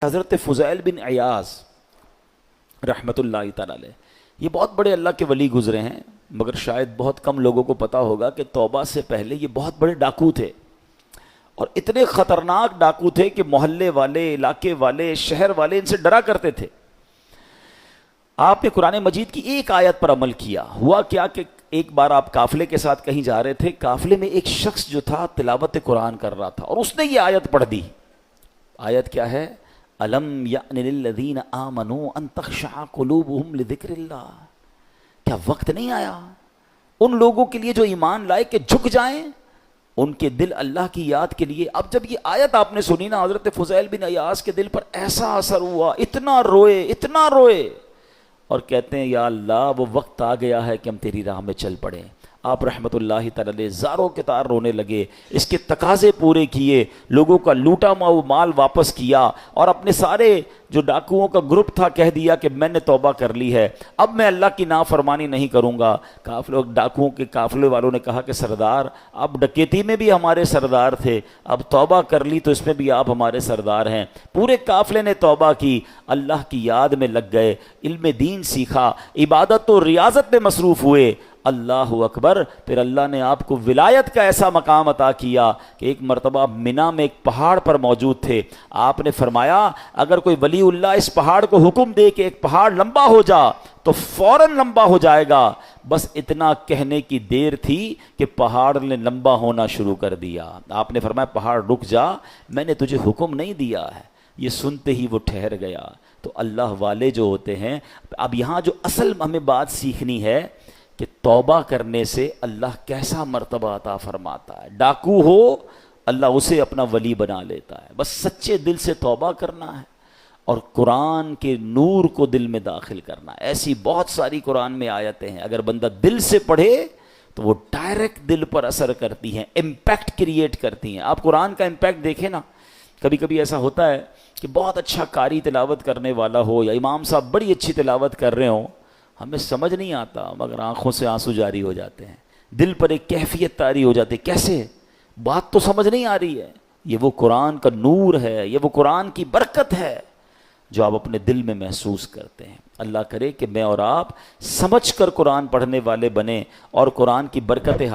حضرت فضیل بن عیاض رحمۃ اللہ تعالی علیہ، یہ بہت بڑے اللہ کے ولی گزرے ہیں، مگر شاید بہت کم لوگوں کو پتا ہوگا کہ توبہ سے پہلے یہ بہت بڑے ڈاکو تھے، اور اتنے خطرناک ڈاکو تھے کہ محلے والے، علاقے والے، شہر والے ان سے ڈرا کرتے تھے۔ آپ نے قرآن مجید کی ایک آیت پر عمل کیا۔ ہوا کیا کہ ایک بار آپ قافلے کے ساتھ کہیں جا رہے تھے، قافلے میں ایک شخص جو تھا تلاوت قرآن کر رہا تھا، اور اس نے یہ آیت پڑھ دی۔ آیت کیا ہے؟ الم یأن للذین آمنوا ان تخشع قلوبہم لذکر اللہ، کیا وقت نہیں آیا ان لوگوں کے لیے جو ایمان لائے کہ جھک جائیں ان کے دل اللہ کی یاد کے لیے۔ اب جب یہ آیت آپ نے سنی نا، حضرت فضیل بن عیاض کے دل پر ایسا اثر ہوا، اتنا روئے اور کہتے ہیں یا اللہ وہ وقت آ گیا ہے کہ ہم تیری راہ میں چل پڑیں۔ آپ رحمت اللہ تعالی علیہ زاروں کے تار رونے لگے، اس کے تقاضے پورے کیے، لوگوں کا لوٹا ہوا مال واپس کیا، اور اپنے سارے جو ڈاکوؤں کا گروپ تھا کہہ دیا کہ میں نے توبہ کر لی ہے، اب میں اللہ کی نافرمانی نہیں کروں گا۔ ڈاکوؤں کے قافلے والوں نے کہا کہ سردار آپ ڈکیتی میں بھی ہمارے سردار تھے، اب توبہ کر لی تو اس میں بھی آپ ہمارے سردار ہیں۔ پورے قافلے نے توبہ کی، اللہ کی یاد میں لگ گئے، علم دین سیکھا، عبادت و ریاضت میں مصروف ہوئے۔ اللہ اکبر۔ پھر اللہ نے آپ کو ولایت کا ایسا مقام عطا کیا کہ ایک مرتبہ منا میں ایک پہاڑ پر موجود تھے، آپ نے فرمایا اگر کوئی ولی اللہ اس پہاڑ کو حکم دے کہ ایک پہاڑ لمبا ہو جا تو فوراً لمبا ہو جائے گا۔ بس اتنا کہنے کی دیر تھی کہ پہاڑ نے لمبا ہونا شروع کر دیا۔ آپ نے فرمایا پہاڑ رک جا، میں نے تجھے حکم نہیں دیا ہے۔ یہ سنتے ہی وہ ٹھہر گیا۔ تو اللہ والے جو ہوتے ہیں، اب یہاں جو اصل ہمیں بات سیکھنی ہے کہ توبہ کرنے سے اللہ کیسا مرتبہ عطا فرماتا ہے۔ ڈاکو ہو اللہ اسے اپنا ولی بنا لیتا ہے، بس سچے دل سے توبہ کرنا ہے اور قرآن کے نور کو دل میں داخل کرنا ہے۔ ایسی بہت ساری قرآن میں آیتیں ہیں، اگر بندہ دل سے پڑھے تو وہ ڈائریکٹ دل پر اثر کرتی ہیں، امپیکٹ کریٹ کرتی ہیں۔ آپ قرآن کا امپیکٹ دیکھیں نا، کبھی کبھی ایسا ہوتا ہے کہ بہت اچھا قاری تلاوت کرنے والا ہو یا امام صاحب بڑی اچھی تلاوت کر رہے ہوں، ہمیں سمجھ نہیں آتا مگر آنکھوں سے آنسو جاری ہو جاتے ہیں، دل پر ایک کیفیت طاری ہو جاتی ہے۔ کیسے؟ بات تو سمجھ نہیں آ رہی ہے۔ یہ وہ قرآن کا نور ہے، یہ وہ قرآن کی برکت ہے جو آپ اپنے دل میں محسوس کرتے ہیں۔ اللہ کرے کہ میں اور آپ سمجھ کر قرآن پڑھنے والے بنیں اور قرآن کی برکتیں